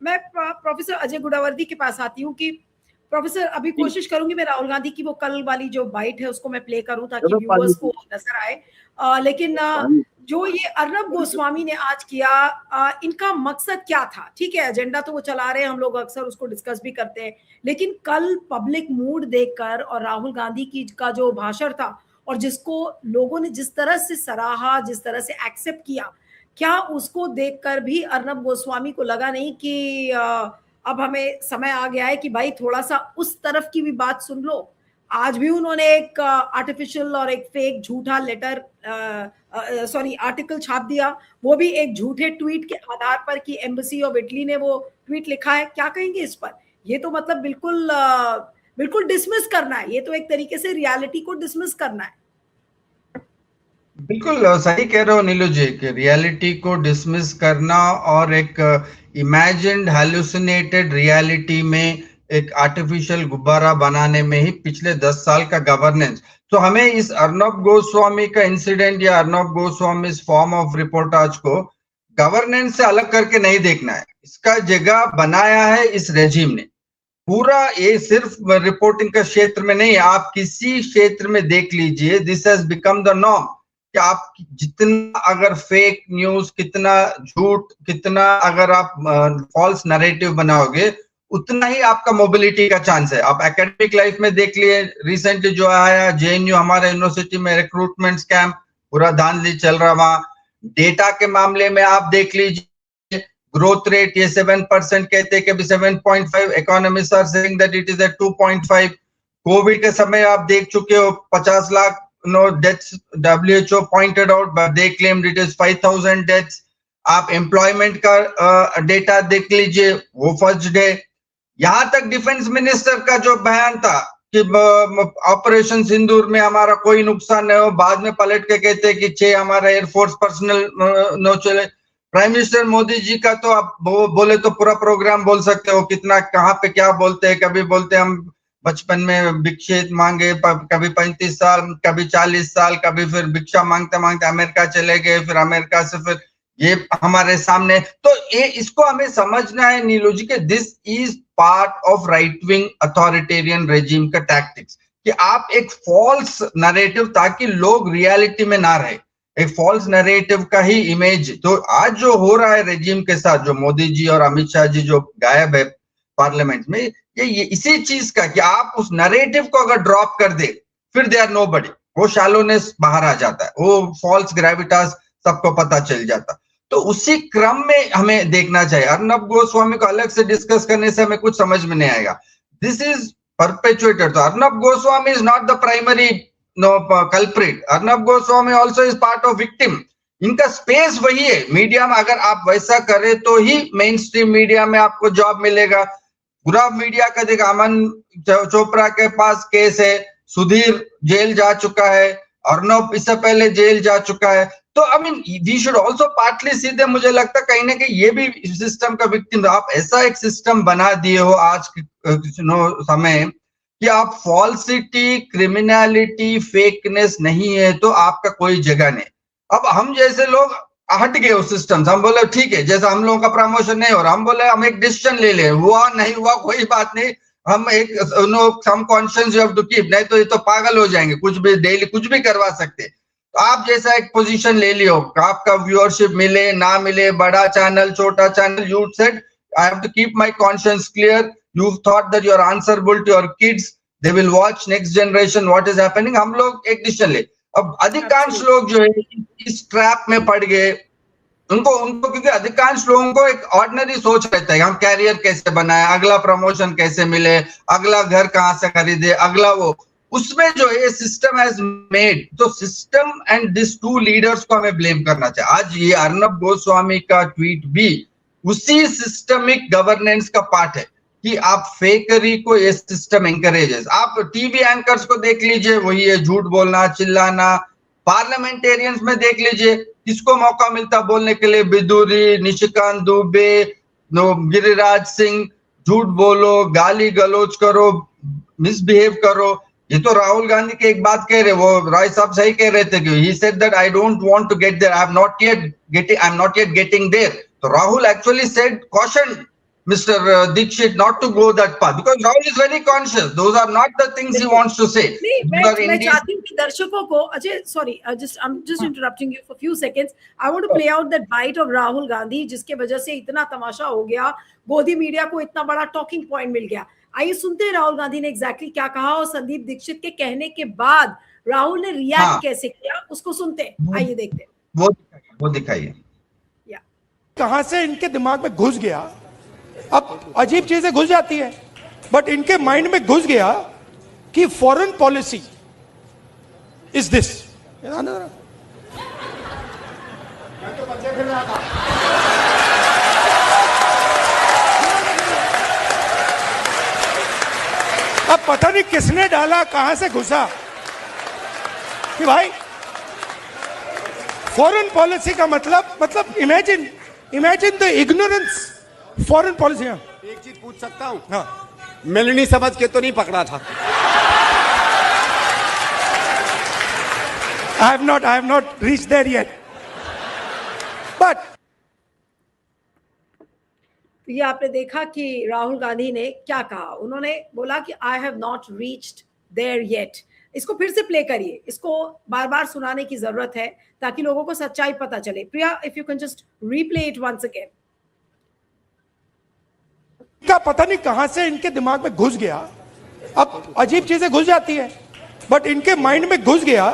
मैं प्रोफेसर अजय गुड़ावर्दी के पास आती हूँ कि प्रोफेसर अभी कोशिश करूंगी मैं राहुल गांधी की वो कल वाली जो बाइट है उसको मैं प्ले करूं ताकि व्यूअर्स को नजर आए। लेकिन जो ये अर्नब गोस्वामी ने आज किया, इनका मकसद क्या था? ठीक है, एजेंडा तो वो चला रहे हैं, हम लोग अक्सर उसको डिस्कस भी करते हैं, लेकिन कल पब्लिक मूड देखकर और राहुल गांधी की का जो भाषण था और जिसको लोगों ने जिस तरह से सराहा, जिस तरह से एक्सेप्ट किया, क्या उसको देखकर भी अर्नब गोस्वामी को लगा नहीं कि अब हमें समय आ गया है कि भाई थोड़ा सा उस तरफ की भी बात सुन लो? आज भी उन्होंने एक आर्टिफिशियल और एक फेक झूठा लेटर आर्टिकल छाप दिया, वो भी एक झूठे ट्वीट के आधार पर कि एम्बेसी ऑफ इटली ने वो ट्वीट लिखा है। क्या कहेंगे इस पर? ये तो मतलब बिल्कुल डिसमिस करना है, ये तो एक तरीके से रियलिटी को डिसमिस करना है। बिल्कुल सही कह रहे हो नीलू जी कि रियलिटी को डिसमिस करना और एक इमेजिन्ड हैलुसिनेटेड रियलिटी में एक आर्टिफिशियल गुब्बारा बनाने में ही पिछले 10 साल का गवर्नेंस। तो हमें इस अर्नब गोस्वामी का इंसिडेंट या Arnab Goswami form of reportage को गवर्नेंस से अलग करके नहीं देखना है। इसका जगह बनाया है इस रेजिम ने। पूरा ये सिर्फ रिपोर्टिंग का क्षेत्र में नहीं, आप किसी क्षेत्र में देख लीजिए, this has become the norm कि आप जितना अगर फेक न्यूज, कितना झूठ, कितना अगर आप फॉल्स नैरेटिव बनाओगे, उतना ही आपका मोबिलिटी का चांस है। आप एकेडमिक लाइफ में देख लिए, रिसेंटली जो आया जेएनयू हमारे यूनिवर्सिटी में रिक्रूटमेंट स्कैम, पूरा धांधली चल रहा वहां। डेटा के मामले में आप देख लीजिए, ग्रोथ रेट ये 7% कहते हैं, कभी 7.5, economists are saying that it is at 2.5। Covid के समय आप देख चुके हो 50 lakh deaths WHO pointed out, but they claimed it is 5,000 deaths. आप एम्प्लॉयमेंट का डेटा देख लीजिए, वो फर्स्ट डे। यहां तक डिफेंस मिनिस्टर का जो बयान था कि ऑपरेशन सिंदूर में हमारा कोई नुकसान नहीं हो, बाद में पलट के कहते हैं कि 6 हमारा एयरफोर्स पर्सनल न चले। प्राइम मिनिस्टर मोदी जी का तो आप बोले तो पूरा प्रोग्राम बोल सकते हो, कितना कहाँ पे क्या बोलते हैं। कभी बोलते हम बचपन में भिक्षित मांगे, कभी 35 साल, कभी 40 साल, कभी फिर भिक्षा मांगते मांगते अमेरिका चले गए, फिर अमेरिका से फिर ये हमारे सामने। तो ये इसको हमें समझना है नीलू जी कि this is part of right wing authoritarian regime का टैक्टिक्स, कि आप एक फॉल्स नैरेटिव, ताकि लोग रियलिटी में ना रहे, एक फॉल्स नैरेटिव का ही इमेज। तो आज जो हो रहा है रेजिम के साथ, जो मोदी जी और अमित शाह जी जो गायब है पार्लियामेंट में, ये इसी चीज का कि आप उस नैरेटिव को अगर ड्रॉप कर दे, फिर दे आर नोबडी, वो शैलोनेस बाहर आ जाता है, वो फॉल्स ग्रेविटास सबको पता चल जाता। तो उसी क्रम में हमें देखना चाहिए। अर्नब गोस्वामी को अलग से डिस्कस करने से हमें कुछ समझ में नहीं आएगा। This is perpetuated. तो Arnab Goswami is not the primary culprit. Arnab Goswami also is part of victim. इनका स्पेस वही है मीडिया में। अगर आप वैसा करें तो ही मेन स्ट्रीम मीडिया में आपको जॉब मिलेगा। पूरा मीडिया का देखा, अमन चोपड़ा के पास केस है, सुधीर जेल जा चुका है, अर्नब इससे पहले जेल जा चुका है। तो I mean we should also partly see them. मुझे लगता है कहीं ना कहीं ये भी सिस्टम का विक्टिम। आप ऐसा एक सिस्टम बना दिए हो आज के समय कि आप फॉल्सिटी, क्रिमिनलिटी, फेकनेस नहीं है तो आपका कोई जगह नहीं। अब हम जैसे लोग हट गए उस सिस्टम से, हम बोले ठीक है, जैसा हम लोगों का प्रमोशन नहीं हो रहा, हम बोले हम एक डिसीजन ले ले, हुआ नहीं हुआ कोई बात नहीं, हम एक some conscious you have to keep, नहीं तो ये तो पागल हो जाएंगे, कुछ भी डेली कुछ भी करवा सकते। तो आप जैसा एक पोजीशन ले लियो, आपका व्यूअरशिप मिले ना मिले, बड़ा चैनल छोटा channel, you said I have to keep my conscience clear, you thought that you are answerable to your kids, they will watch next generation what is happening. हम लोग एक डिसीजन ले। अब अधिकांश लोग जो है इस ट्रैप में पड़ गए, उनको क्योंकि अधिकांश लोगों को एक ऑर्डिनरी सोच रहता है, हम कैरियर कैसे बनाए, अगला प्रमोशन कैसे मिले, अगला घर कहां से खरीदे, अगला वो, उसमें जो है सिस्टम हैज मेड। तो system and this two leaders को हमें ब्लेम करना चाहिए। आज ये अर्नब गोस्वामी का ट्वीट भी उसी सिस्टमिक गवर्नेंस का पार्ट है कि आप फेकरी को ये सिस्टम एनकरेजेस। आप टीवी एंकर्स को देख लीजिए, वही है झूठ बोलना, चिल्लाना। पार्लियामेंटेरियंस में देख लीजिए, किसको मौका मिलता बोलने के लिए, बिदुरी, निशिकांत दुबे, गिरिराज सिंह, झूठ बोलो, गाली गलौज करो, मिसबिहेव करो, ये तो राहुल गांधी की एक बात कह रहे, वो राय साहब सही कह रहे थे कि he said that I don't want to get there, I'm not yet getting there. तो Rahul actually said, cautioned Mr. Dixit not to go that path, because Rahul is very conscious. Those are not the things he wants to say. नहीं, Those are मैं India's चाहती हूँ कि दर्शकों को, Ajay sorry, I'm just interrupting you for few seconds. I want to play out that bite of Rahul Gandhi, जिसके वजह से इतना तमाशा हो गया, गोदी मीडिया को इतना बड़ा टॉकिंग पॉइंट मिल गया। आइए सुनते हैं राहुल गांधी ने एग्जैक्टली क्या कहा, और संदीप दीक्षित के कहने के बाद राहुल ने रिएक्ट कैसे किया, उसको सुनते हैं। आइए देखते हैं। वो दिखाइए। कहां से इनके दिमाग में घुस गया, अब अजीब चीजें घुस जाती है, बट इनके माइंड में घुस गया कि फॉरेन पॉलिसी इज दिस। अब पता नहीं किसने डाला, कहां से घुसा कि भाई फॉरेन पॉलिसी का मतलब imagine the ignorance foreign policy. एक चीज पूछ सकता हूं? हाँ, मेलनी समझ के तो नहीं पकड़ा था? I have not reached there yet. But तो ये आपने देखा कि राहुल गांधी ने क्या कहा, उन्होंने बोला कि I have not reached there yet. इसको फिर से प्ले करिए, इसको बार बार सुनाने की जरूरत है ताकि लोगों को सच्चाई पता चले। Priya, if you can just replay it once again. का पता नहीं कहां से इनके दिमाग में घुस गया, अब अजीब चीजें घुस जाती है, बट इनके माइंड में घुस गया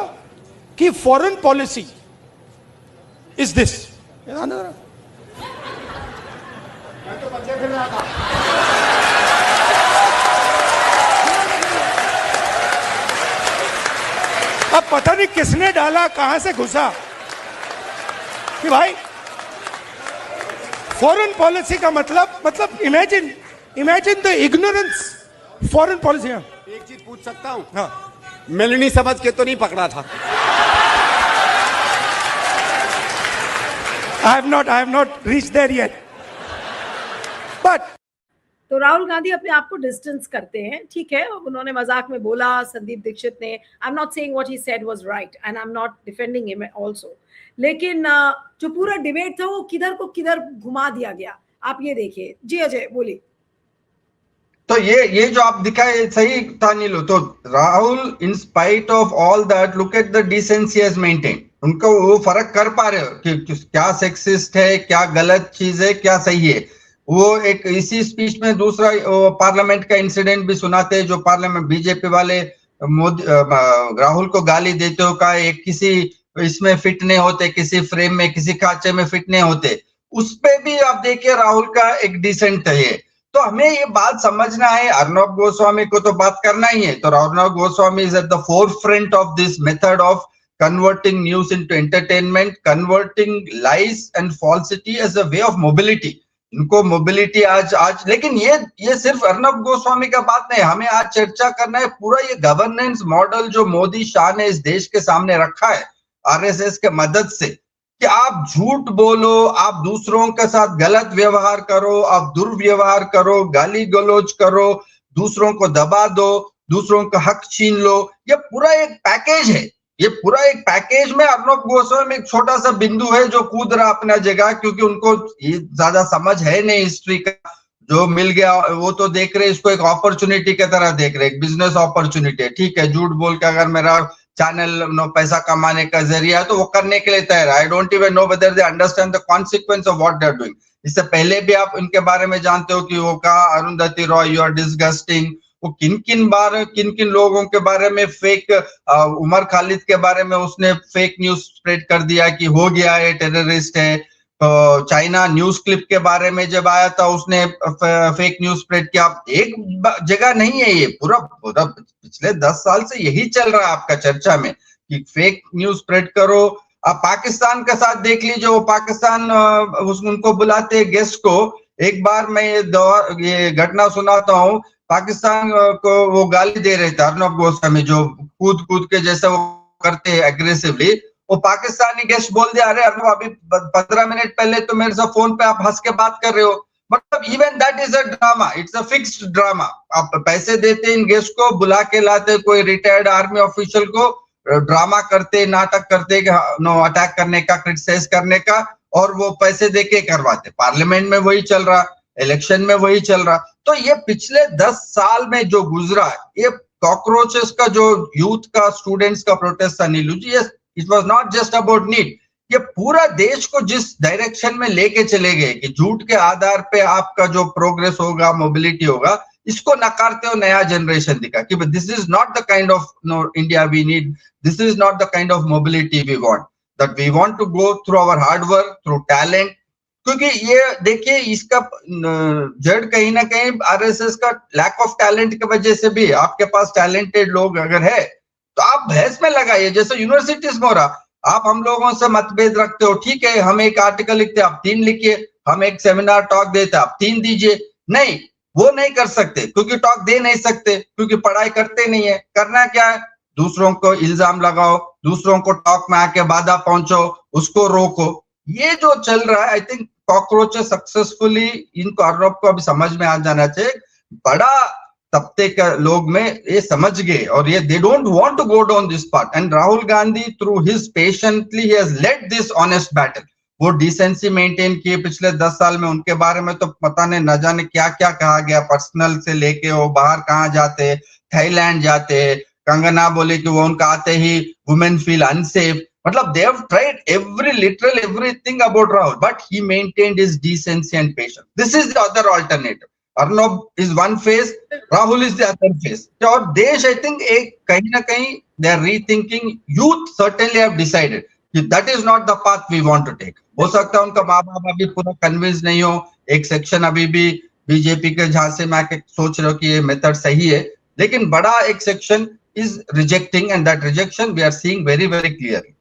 कि फॉरेन पॉलिसी इज दिस। अब पता नहीं किसने डाला, कहां से घुसा कि भाई फॉरेन पॉलिसी का मतलब imagine the ignorance foreign policy. एक चीज पूछ सकता हूं? हाँ, मेलनी समझ के तो नहीं पकड़ा था? I have not reached there yet. But तो राहुल गांधी अपने आप को डिस्टेंस करते हैं, ठीक है, उन्होंने मजाक में बोला। संदीप दीक्षित ने, I am not saying what he said was right and I am not defending him also, लेकिन जो पूरा डिबेट था वो किधर को किधर घुमा दिया गया, आप ये देखिए। जी अजय बोलिए। तो ये जो आप दिखाए सही था नीलू। तो Rahul, in spite of all that, look at the decency as maintain. उनको वो फर्क कर पा रहे हो कि क्या सेक्सिस्ट है, क्या गलत चीज है, क्या सही है। वो एक इसी स्पीच में दूसरा पार्लियामेंट का इंसिडेंट भी सुनाते हैं, जो पार्लियामेंट बीजेपी वाले मोदी राहुल को गाली देते हो का एक किसी इसमें फिट नहीं होते, किसी फ्रेम में, किसी खांचे में फिट नहीं होते, उस पे भी आप देखिए राहुल का एक डिसेंट है। तो हमें ये बात समझना है, अर्नब गोस्वामी को तो बात करना ही है। तो Arnab Goswami is at the forefront of this method of converting news into entertainment, converting lies and falsity as a way of mobility. इनको मोबिलिटी आज लेकिन ये सिर्फ अर्नब गोस्वामी का बात नहीं, हमें आज चर्चा करना है पूरा ये गवर्नेंस मॉडल जो मोदी शाह ने इस देश के सामने रखा है आरएसएस के मदद से, कि आप झूठ बोलो, आप दूसरों के साथ गलत व्यवहार करो, आप दुर्व्यवहार करो, गाली गलौज करो, दूसरों को दबा दो, दूसरों का हक छीन लो। ये पूरा एक पैकेज है, ये पूरा एक पैकेज में अर्नब गोस्वामी एक छोटा सा बिंदु है जो कूद रहा अपना जगह, क्योंकि उनको ये ज्यादा समझ है नहीं हिस्ट्री का। जो मिल गया वो तो देख रहे, इसको एक अपॉर्चुनिटी की तरह देख रहे, एक बिजनेस अपॉर्चुनिटी है। ठीक है, झूठ बोल के अगर मेरा चैनल पैसा कमाने का जरिया है तो वो करने के लिए तैयार है। I don't even know whether they understand the consequence of what they are doing. इससे पहले भी आप इनके बारे में जानते हो कि वो कहा, Arundhati Roy you are disgusting. वो किन किन लोगों के बारे में फेक, उमर खालिद के बारे में उसने फेक न्यूज स्प्रेड कर दिया कि हो गया है, टेररिस्ट है। तो चाइना न्यूज क्लिप के बारे में जब आया था उसने फेक न्यूज स्प्रेड किया। एक जगह नहीं है, ये पूरा पिछले 10 साल से यही चल रहा है आपका चर्चा में कि फेक न्यूज स्प्रेड करो। आप पाकिस्तान का साथ देख लीजिए, वो पाकिस्तान उनको बुलाते गेस्ट को। एक बार मैं ये घटना सुनाता हूँ, पाकिस्तान को वो गाली दे रहे थे अर्नब गोस्वामी, जो कूद के जैसा वो करते हैं एग्रेसिवली। वो पाकिस्तानी गेस्ट बोल दिया, अरे अर्नब अभी 15 मिनट पहले तो मेरे साथ फोन पे आप हंस के बात कर रहे हो, मतलब even that is a drama, it's a fixed drama. आप पैसे देते इन गेस्ट को, बुला के लाते कोई रिटायर्ड आर्मी ऑफिशियल को, ड्रामा करते, नाटक करते नो अटैक करने का, क्रिटिसाइज करने का, और वो पैसे देके करवाते। पार्लियामेंट में वही चल रहा, इलेक्शन में वही चल रहा। तो ये पिछले 10 साल में जो गुजरा, ये कॉकरोचेस का जो यूथ का, स्टूडेंट्स का प्रोटेस्ट था Neelu ji, it was not just about NEET. ये पूरा देश को जिस डायरेक्शन में लेके चले गए कि झूठ के आधार पे आपका जो प्रोग्रेस होगा, मोबिलिटी होगा, इसको नकारते हो नया जनरेशन दिखा कि this is not the kind of India we need, this is not the kind of mobility we want, that we want to go through our hard work, through talent. क्योंकि ये देखिए, इसका जड़ कहीं ना कहीं आरएसएस का लैक ऑफ टैलेंट की वजह से भी। आपके पास टैलेंटेड लोग अगर है तो आप बहस में लगाइए, जैसे यूनिवर्सिटीज में हो रहा। आप हम लोगों से मतभेद रखते हो, ठीक है, हम एक आर्टिकल लिखते, आप 3 लिखिए, हम एक सेमिनार टॉक देते, आप 3 दीजिए। नहीं, वो नहीं कर सकते, क्योंकि टॉक दे नहीं सकते, क्योंकि पढ़ाई करते नहीं है। करना क्या है, दूसरों को इल्जाम लगाओ, दूसरों को टॉक में आके बाधा पहुंचो, उसको रोको। ये जो चल रहा है, आई थिंक कॉकरोचेस सक्सेसफुली, इनको अर्नब को अभी समझ में आ जाना चाहिए। बड़ा तबके का लोग में ये समझ गए, और ये they don't want to go down this path. And Rahul Gandhi through his patiently he has led this honest battle. वो डिसेंसी मेंटेन किए पिछले 10 साल में। उनके बारे में तो पता नहीं न जाने क्या क्या कहा गया, पर्सनल से लेके वो बाहर कहाँ जाते, थाईलैंड जाते, कंगना बोले कि वो उनका आते ही वुमेन फील अनसेफ। मतलब they have tried literally everything about Rahul, but he maintained his decency and patience. This is the other alternative. Arnab is one phase, Rahul is the other phase. और देश, I think, एक कहीं ना कहीं they are rethinking. Youth certainly have decided that is not the path we want to take. हो सकता है उनका माँ बाप अभी पूरा कन्विंस नहीं हो, एक सेक्शन अभी भी बीजेपी के झांसे में आके सोच रहे हो कि ये मेथड सही है, लेकिन बड़ा एक section is rejecting, and that rejection we are seeing very, very clearly.